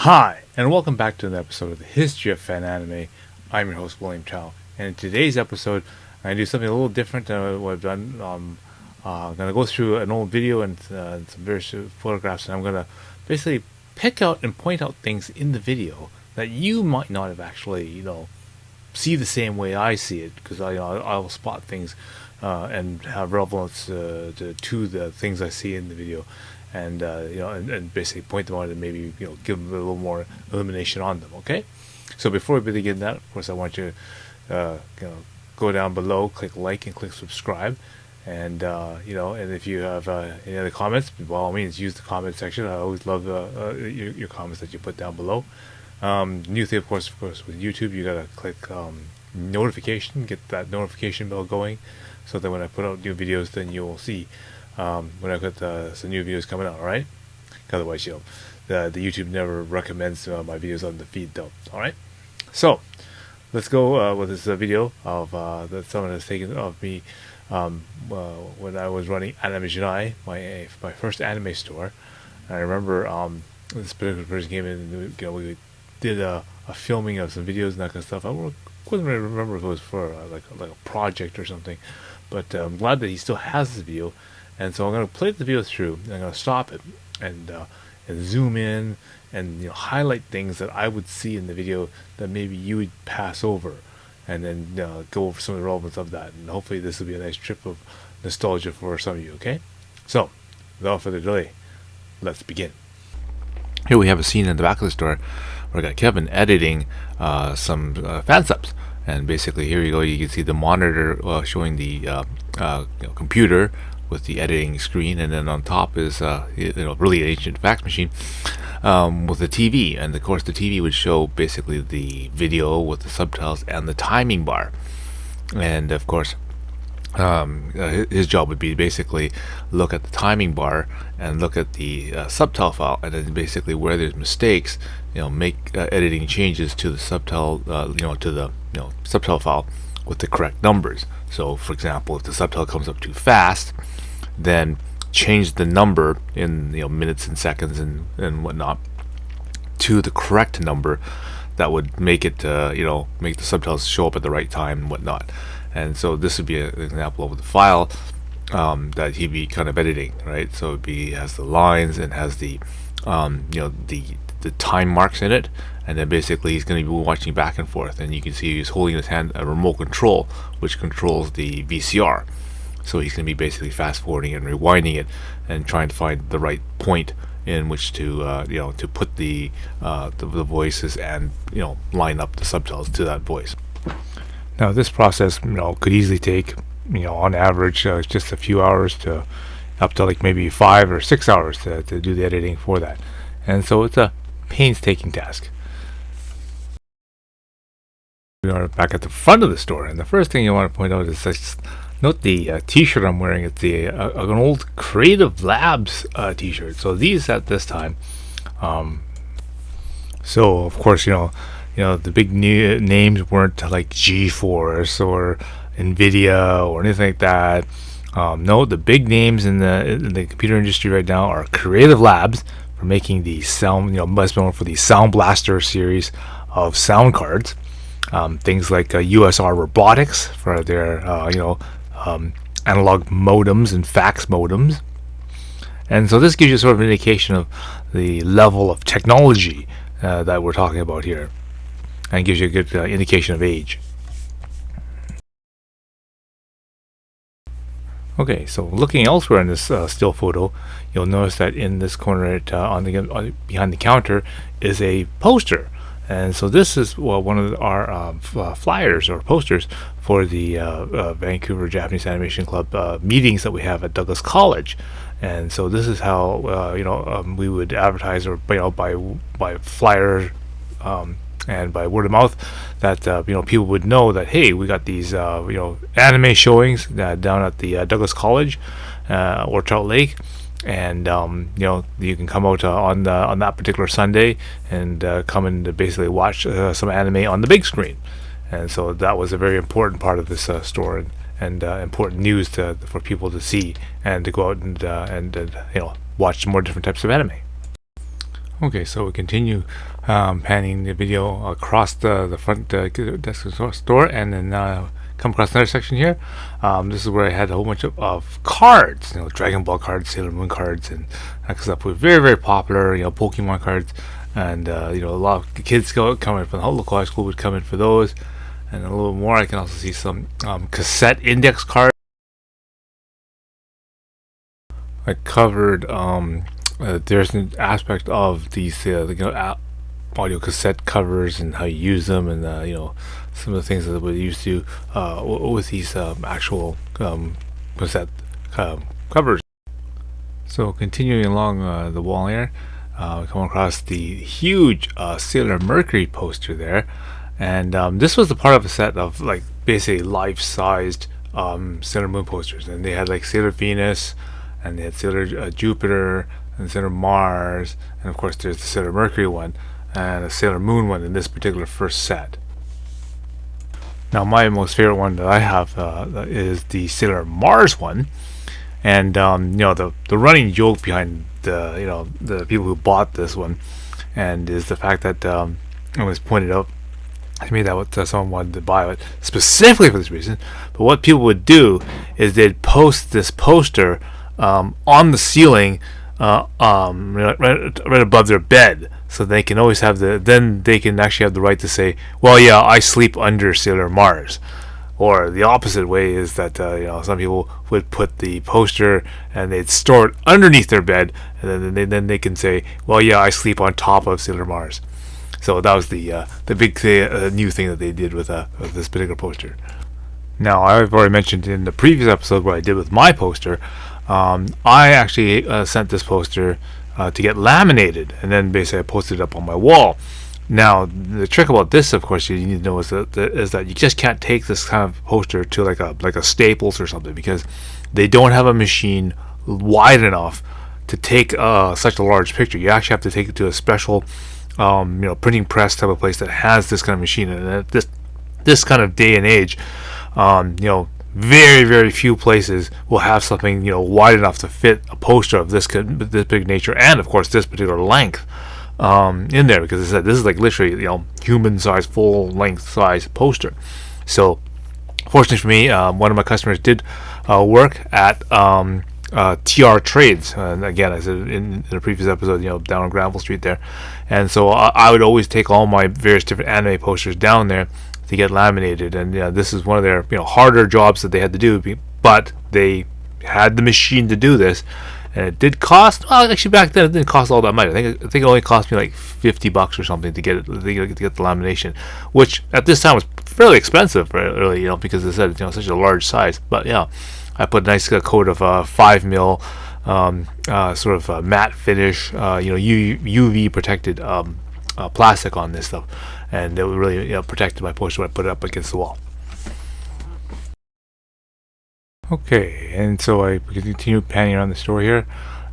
Hi, and welcome back to an episode of the History of Fan Anime. I'm your host, William Chow, and in today's episode, I'm going to do something a little different than what I've done. I'm going to go through an old video and some various photographs, and I'm going to basically pick out and point out things in the video that you might not have actually, see the same way I see it, because I'll spot things and have relevance to the things I see in the video, and and basically point them out and maybe give them a little more illumination on them. Okay, so before we begin that, of course, I want you to go down below, click like and click subscribe, and and if you have any other comments, by all means use the comment section. I always love your comments that you put down below. New thing, of course, with YouTube, you gotta click notification, get that notification bell going, so that when I put out new videos, then you'll see when I put some new videos coming out. All right. Otherwise, the YouTube never recommends my videos on the feed, though. All right. So let's go with this video of that someone has taken of me when I was running Anime Jyanai, my first anime store. And I remember this particular person came in, and we did a filming of some videos and that kind of stuff. I couldn't really remember if it was for like a project or something, but I'm glad that he still has this video. And so I'm going to play the video through, and I'm going to stop it and zoom in and highlight things that I would see in the video that maybe you would pass over, and then go over some of the relevance of that. And hopefully this will be a nice trip of nostalgia for some of you. Okay, so without further delay, let's begin. Here we have a scene in the back of the store where I got Kevin editing some fansubs. And basically, here you go. You can see the monitor showing the computer with the editing screen, and then on top is really ancient fax machine with the TV. And of course, the TV would show basically the video with the subtitles and the timing bar. And of course, his job would be basically look at the timing bar and look at the subtitle file, and then basically where there's mistakes, make editing changes to the subtitle, to the subtitle file with the correct numbers. So, for example, if the subtitle comes up too fast, then change the number in minutes and seconds and whatnot to the correct number that would make it make the subtitles show up at the right time and whatnot. And so this would be an example of the file that he'd be kind of editing, right? So it has the lines and has the the time marks in it, and then basically he's going to be watching back and forth, and you can see he's holding in his hand a remote control which controls the VCR. So he's going to be basically fast forwarding and rewinding it and trying to find the right point in which to to put the voices and line up the subtitles to that voice. Now this process could easily take on average just a few hours to up to like maybe 5 or 6 hours to do the editing for that, and so it's a painstaking task. We are back at the front of the store, and the first thing you want to point out is just note the t-shirt I'm wearing. It's an old Creative Labs t-shirt. So these at this time, so of course the big names weren't like GeForce or Nvidia or anything like that. No, the big names in the computer industry right now are Creative Labs for making the sound, best known for the Sound Blaster series of sound cards. Things like USR Robotics for their analog modems and fax modems. And so this gives you sort of an indication of the level of technology that we're talking about here, and gives you a good indication of age. Okay, so looking elsewhere in this still photo, you'll notice that in this corner behind the counter is a poster. And so this is one of our flyers or posters for the Vancouver Japanese Animation Club meetings that we have at Douglas College. And so this is how we would advertise, or by flyer and by word of mouth, that people would know that, hey, we got these anime showings down at the Douglas College or Trout Lake. And you can come out on that particular Sunday and come and basically watch some anime on the big screen. And so that was a very important part of this store, and important news for people to see and to go out and watch more different types of anime. Okay, so we continue panning the video across the front desk store, and then come across another section here. This is where I had a whole bunch of cards, Dragon Ball cards, Sailor Moon cards, and that kind of stuff. Were very, very popular, Pokemon cards, and a lot of kids coming from the local high school would come in for those, and a little more. I can also see some cassette index cards. I covered there's an aspect of these audio cassette covers and how you use them, and some of the things that we used to with these actual cassette covers. So continuing along the wall here, we come across the huge Sailor Mercury poster there, and this was the part of a set of like basically life-sized Sailor Moon posters, and they had like Sailor Venus, and they had Sailor Jupiter, and Sailor Mars, and of course there's the Sailor Mercury one and a Sailor Moon one in this particular first set. Now my most favorite one that I have is the Sailor Mars one, and the running joke behind the people who bought this one, and is the fact that it was pointed out to me that someone wanted to buy it specifically for this reason. But what people would do is they'd post this poster on the ceiling, right above their bed, so they can always have then they can actually have the right to say, well, yeah, I sleep under Sailor Mars. Or the opposite way is that some people would put the poster and they'd store it underneath their bed, and then they can say, well, yeah, I sleep on top of Sailor Mars. So that was the big new thing that they did with this particular poster. Now, I've already mentioned in the previous episode what I did with my poster. I actually sent this poster to get laminated, and then basically I posted it up on my wall. Now, the trick about this, of course, you need to know is that you just can't take this kind of poster to like a Staples or something, because they don't have a machine wide enough to take such a large picture. You actually have to take it to a special printing press type of place that has this kind of machine. And at this kind of day and age, very, very few places will have something wide enough to fit a poster of this big nature, and of course this particular length in there, because as I said, this is like literally human size, full length size poster. So fortunately for me, one of my customers did work at TR Trades, and again, I said in a previous episode, down on Granville Street there, and so I would always take all my various different anime posters down there to get laminated, and this is one of their harder jobs that they had to do, but they had the machine to do this, and it did cost. Well, actually, back then it didn't cost all that much. I think it only cost me like $50 or something to get the lamination, which at this time was fairly expensive, really, because I said such a large size. But yeah, I put a nice coat of 5mm sort of matte finish, UV protected plastic on this stuff, and it really protected my poster when I put it up against the wall. Okay, and so I continue panning around the store here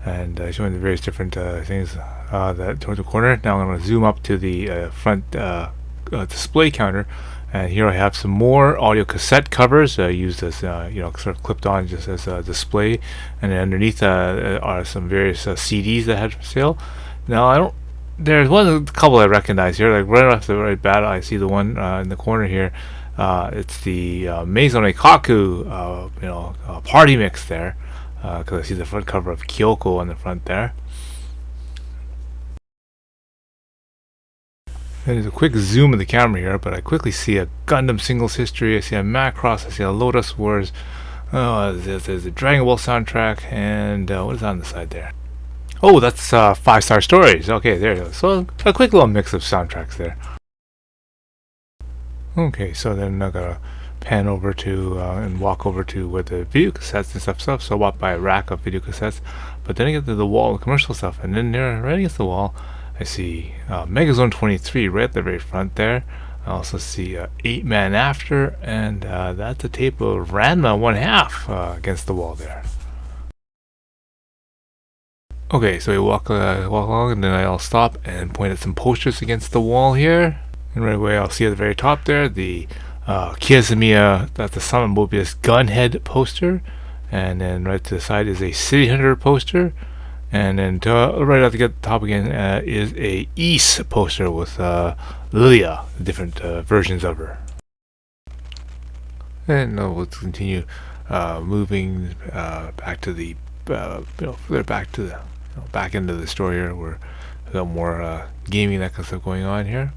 and showing the various different things that towards the corner. Now I'm going to zoom up to the front display counter, and here I have some more audio cassette covers used as sort of clipped on just as a display, and then underneath are some various CDs that I had for sale. Now there's a couple I recognize here, like right off the right bat. I see the one in the corner here. It's the Maison Kaku party mix there, because I see the front cover of Kyoko on the front there. There's a quick zoom of the camera here, but I quickly see a Gundam Singles History, I see a Macross, I see a Lotus Wars, there's a Dragon Ball soundtrack, and what is on the side there? Oh, that's 5-Star Stories. Okay, there you go. So a quick little mix of soundtracks there. Okay, so then I gotta pan over to and walk over to where the video cassettes and stuff. So I walk by a rack of video cassettes, but then I get to the wall of commercial stuff, and then there, right against the wall, I see Megazone 23 right at the very front there. I also see 8-Man After, and that's a tape of Ranma 1/2 against the wall there. Okay, so we walk along, and then I'll stop and point at some posters against the wall here. And right away, I'll see at the very top there the Kiyomiya, that's the Summit Mobius Gunhead poster. And then right to the side is a City Hunter poster. And then right at the top again is a East poster with Lilia, different versions of her. And let's continue moving back to the further back to the back into the story here, where we got more gaming, that kind of stuff going on here.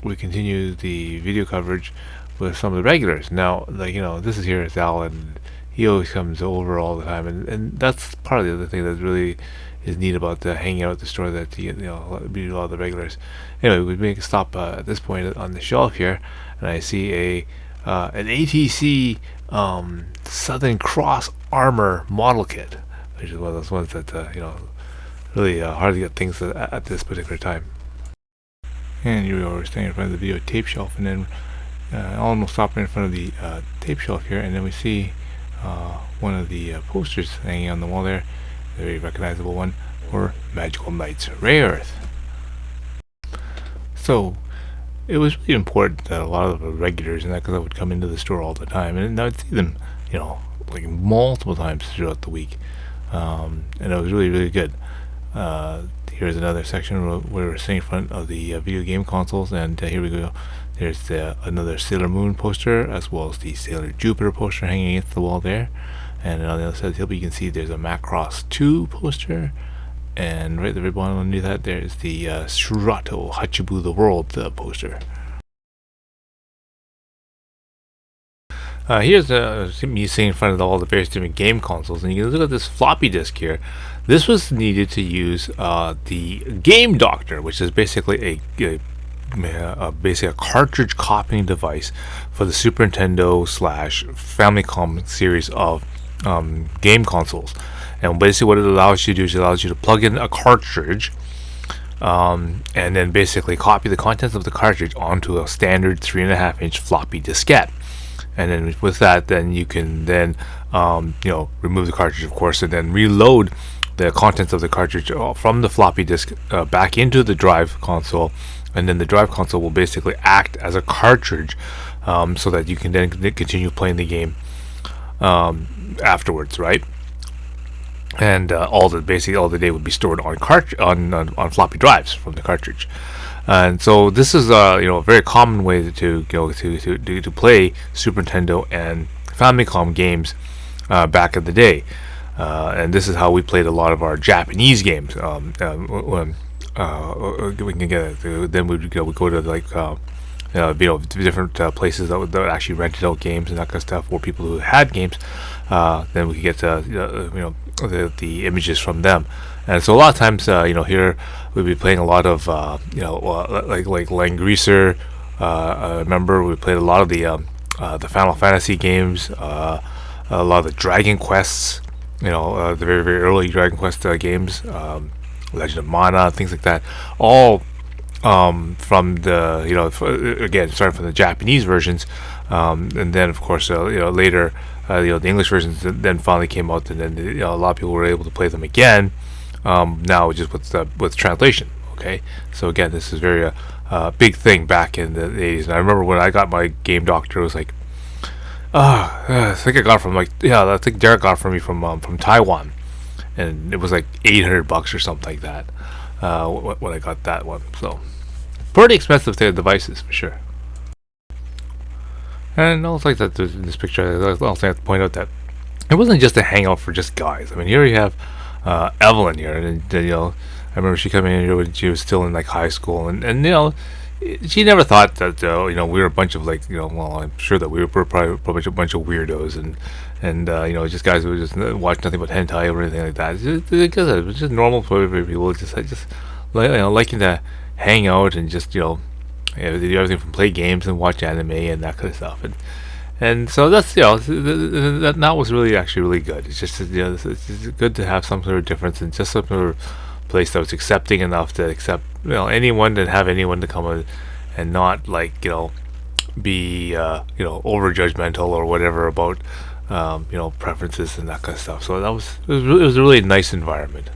We continue the video coverage with some of the regulars. Now, this is here is Alan. He always comes over all the time, and that's part of the other thing that really is neat about hanging out at the store, that we do a lot of the regulars. Anyway, we make a stop at this point on the shelf here, and I see an ATC Southern Cross Armor model kit, which is one of those ones that really hard to get things at this particular time. And here we are standing in front of the video tape shelf, and then almost stopping in front of the tape shelf here, and then we see one of the posters hanging on the wall there, a very recognizable one for Magical Knights Rare Earth. So it was really important that a lot of the regulars and that kind of would come into the store all the time, and I would see them, like multiple times throughout the week, and it was really, really good. Here's another section where we're sitting in front of the video game consoles, and here we go. There's another Sailor Moon poster, as well as the Sailor Jupiter poster hanging against the wall there. And on the other side of the table, you can see there's a Macross 2 poster, and right at the very bottom underneath that, there's the Shurato Hachibu the World poster. Here's me sitting in front of all the various different game consoles, and you can look at this floppy disk here. This was needed to use the Game Doctor, which is basically a cartridge copying device for the Super Nintendo / Famicom series of game consoles. And basically what it allows you to do is it allows you to plug in a cartridge and then basically copy the contents of the cartridge onto a standard 3.5-inch floppy diskette. And then with that, then you can then remove the cartridge, of course, and then reload the contents of the cartridge from the floppy disk back into the drive console, and then the drive console will basically act as a cartridge, so that you can then continue playing the game afterwards, right? And all the data would be stored on floppy drives from the cartridge. And so this is a very common way to play Super Nintendo and Famicom games back in the day. And this is how we played a lot of our Japanese games. We can get then we go to different places that would actually rented out games and that kind of stuff, or people who had games. Then we could get the images from them. And so a lot of times, here we'd be playing a lot of like Langreaser. I remember we played a lot of the Final Fantasy games, a lot of the Dragon Quests. The very, very early Dragon Quest games, Legend of Mana, things like that, all from the again starting from the Japanese versions, and then of course later the English versions then finally came out, and then a lot of people were able to play them again. Now just with translation. Okay, so again, this is very big thing back in the 80s, and I remember when I got my Game Doctor, it was like, I think I got it from I think Derek got it for me from Taiwan, and it was like $800 or something like that when I got that one. So pretty expensive devices for sure. And also like that in this picture, I also have to point out that it wasn't just a hangout for just guys. I mean, here you have Evelyn here, and I remember she coming in here when she was still in like high school, and she never thought that we were a bunch of well, I'm sure that we were probably a bunch of weirdos and just guys who just watch nothing but hentai or anything like that. It was just normal for people, just liking to hang out and just do everything from play games and watch anime and that kind of stuff, and so that's that was really actually really good. It's just it's good to have some sort of difference and just some sort of place that was accepting enough to accept anyone, and have anyone to come in and not be over judgmental or whatever about preferences and that kind of stuff. So it was a really nice environment.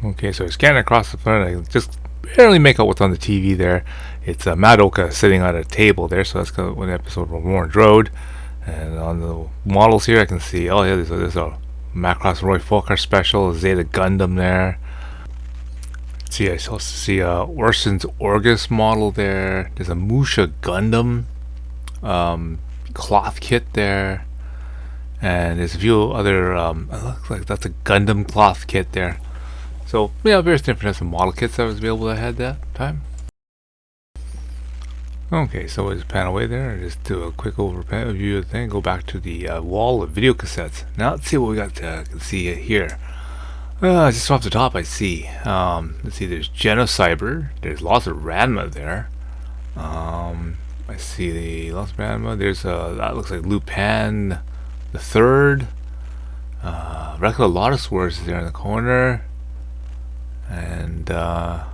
Okay, so I scan across the front. I just barely make out what's on the TV there. It's Madoka sitting on a table there, so that's one episode of Orange Road. And on the models here, I can see, oh yeah, there's a Macross Roy Folker special, Zeta Gundam there. See, I also see Orson's Orgus model there. There's a Musha Gundam cloth kit there. And there's a few other, it looks like that's a Gundam cloth kit there. So, yeah, various different types of model kits that was available that had that time. Okay, so we'll just pan away there and just do a quick overview of the thing. Go back to the wall of video cassettes. Now let's see what we got to see here. Just off the top, I see. Let's see. There's Genocyber. There's lots of Ranma there. I see the lots of Ranma. There's that looks like Lupin the Third. Regular Lotus Wars is there in the corner. And what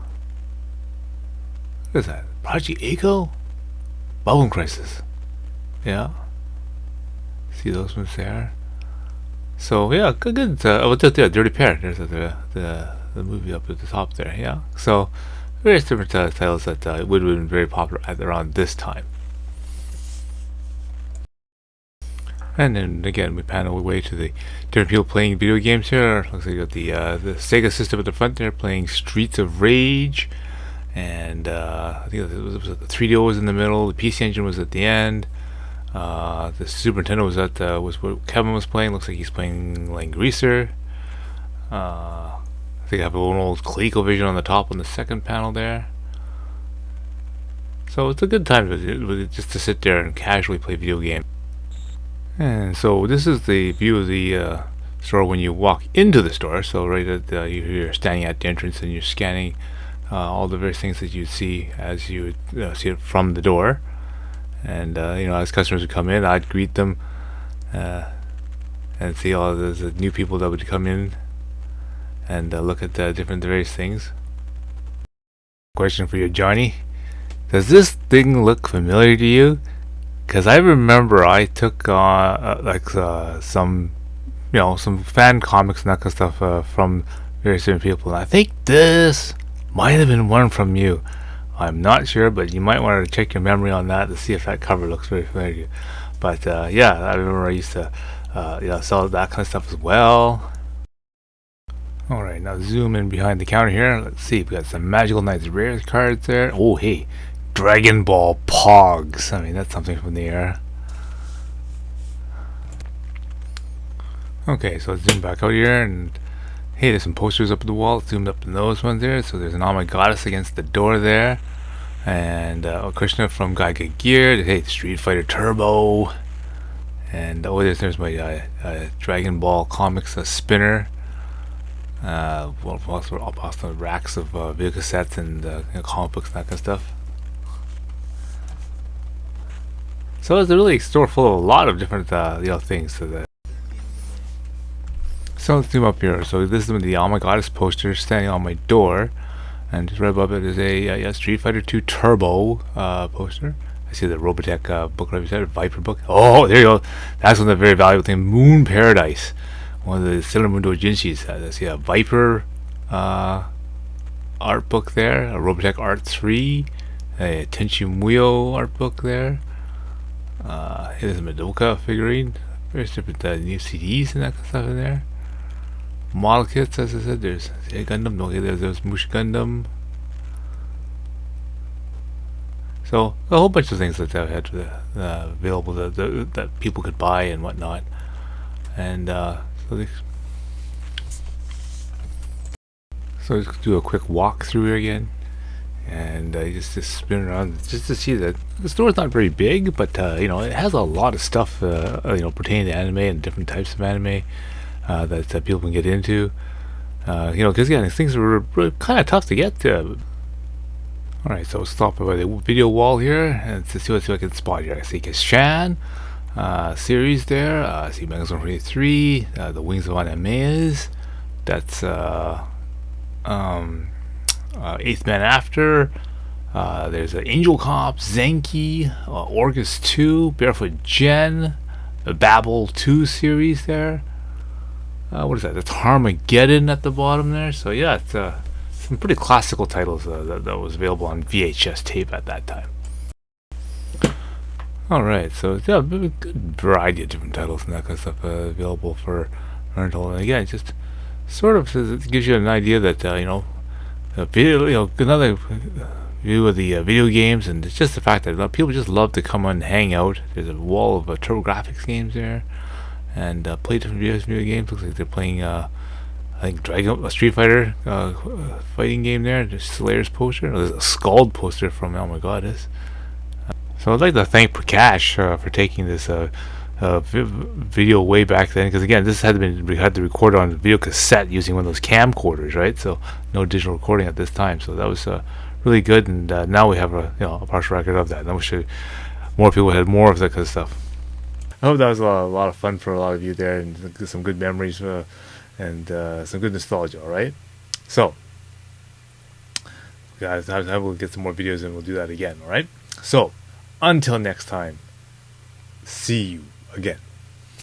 is that? Prodigy Echo? Bubble Crisis. Yeah. See those ones there. So yeah, good. Oh, Dirty Pair. There's the movie up at the top there. Yeah. So various different titles that would have been very popular at around this time. And then again, we pan our way to the different people playing video games here. Looks like you got the Sega system at the front there playing Streets of Rage. And I think it was the 3DO was in the middle. The PC Engine was at the end. The Super Nintendo was what Kevin was playing. Looks like he's playing like Greaser. I think I have an old ColecoVision on the top on the second panel there. So it's a good time just to sit there and casually play video games. And so this is the view of the store when you walk into the store. So right at you're standing at the entrance and you're scanning all the various things that you see as you see it from the door. And as customers would come in, I'd greet them and see all the new people that would come in and look at different various things. Question for you, Johnny: does this thing look familiar to you? Because I remember I took some fan comics and that kind of stuff from various different people, and I think this might have been one from you. I'm not sure, but you might want to check your memory on that to see if that cover looks very familiar to you. But yeah, I remember I used to sell that kind of stuff as well. Alright, now zoom in behind the counter here. Let's see, we got some Magical Knights rare cards there. Oh hey, Dragon Ball Pogs. I mean, that's something from the era. Okay, so let's zoom back out here, and hey, there's some posters up at the wall. Zoomed up in those ones there. So there's an Oh My Goddess against the door there, and Krishna from Gaiga Gear. Hey, Street Fighter Turbo, and oh, there's my Dragon Ball comics spinner. Well, also racks of video cassettes and comic books and that kind of stuff. So it's a really store full of a lot of different things. So let's zoom up here. So this is the Oh My Goddess poster standing on my door, and just right above it is a Street Fighter 2 Turbo poster. I see the Robotech book right beside Viper book. Oh, there you go. That's one of the very valuable things. Moon Paradise, one of the Sailor Moon Doujinshis. I see a Viper art book there, a Robotech Art 3, a Tenchi Muyo art book there. Here's a Madoka figurine. There's different new CDs and that kind of stuff in there. Model kits, as I said, there's Gundam. Okay, there's Mush Gundam. So a whole bunch of things that I had available that people could buy and whatnot. And so let's do a quick walk through here again, and just spin around just to see that the store's not very big, but it has a lot of stuff pertaining to anime and different types of anime that people can get into. Because again, things are kind of tough to get to. Alright, so stop by the video wall here and to see what I can spot here. I see Kashan series there. I see Megazone 43, the Wings of Anamaze. That's Eighth Man After. There's Angel Cops, Zenki, Orgus 2, Barefoot Gen, the Babel 2 series there. What is that? That's Harmageddon at the bottom there. So yeah, it's some pretty classical titles that was available on VHS tape at that time. All right, so yeah, a good variety of different titles and that kind of stuff available for rental. And again, it just sort of gives you an idea that video, another view of the video games, and it's just the fact that people just love to come and hang out. There's a wall of TurboGrafx games there, and play different video games. Looks like they're playing I think Dragon a Street Fighter fighting game there. There's Slayer's poster. There's a Scald poster from oh my god this. So I'd like to thank Prakash for taking this video way back then, because again this we had to record on video cassette using one of those camcorders, right? So no digital recording at this time. So that was really good, and now we have a partial record of that. And I wish more people had more of that kind of stuff. I hope that was a lot of fun for a lot of you there, and some good memories and some good nostalgia. All right, so guys, we'll get some more videos and we'll do that again. All right, so until next time, see you again.